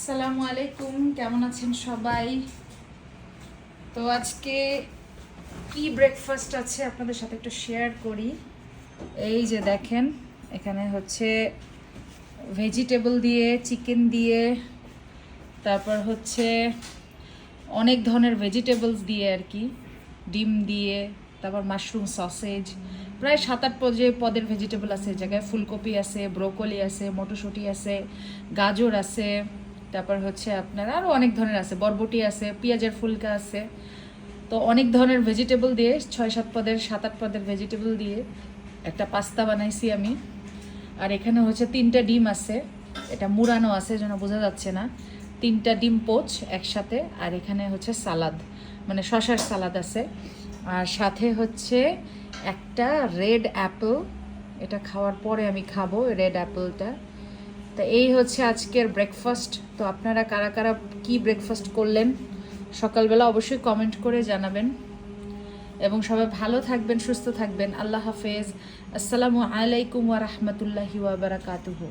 আসসালামু আলাইকুম, কেমন আছেন সবাই? তো আজকে কি ব্রেকফাস্ট আছে আপনাদের সাথে একটু শেয়ার করি। এই যে দেখেন, এখানে হচ্ছে ভেজিটেবল দিয়ে, চিকেন দিয়ে, তারপর হচ্ছে অনেক ধরনের ভেজিটেবলস দিয়ে আর কি, ডিম দিয়ে, তারপর মাশরুম সসেজ, প্রায় 7-8 পদের ভেজিটেবল আছে। এই জায়গায় ফুলকপি আছে, ব্রোকলি আছে, মটরশুঁটি আছে, গাজর আছে, তারপর হচ্ছে আপনার আরও অনেক ধরনের আছে, বরবটি আছে, পেঁয়াজের ফুলকা আছে। তো অনেক ধরনের ভেজিটেবল দিয়ে 6-7 পদের 7-8 পদের ভেজিটেবল দিয়ে একটা পাস্তা বানাইছি আমি। আর এখানে হচ্ছে 3টা ডিম আছে, এটা মুড়ানো আছে যেন বোঝা যাচ্ছে না। 3টা ডিম পোচ একসাথে। আর এখানে হচ্ছে সালাদ, মানে শশার সালাদ আছে। আর সাথে হচ্ছে একটা রেড অ্যাপেল, এটা খাওয়ার পরে আমি খাবো রেড অ্যাপেলটা। তো এই হচ্ছে আজকের ব্রেকফাস্ট। তো আপনারা কারা কারা কি ব্রেকফাস্ট করলেন সকালবেলা অবশ্যই কমেন্ট করে জানাবেন। এবং সবাই ভালো থাকবেন, সুস্থ থাকবেন। আল্লাহ হাফেজ। আসসালামু আলাইকুম ওয়া রাহমাতুল্লাহি ওয়া বারাকাতুহু।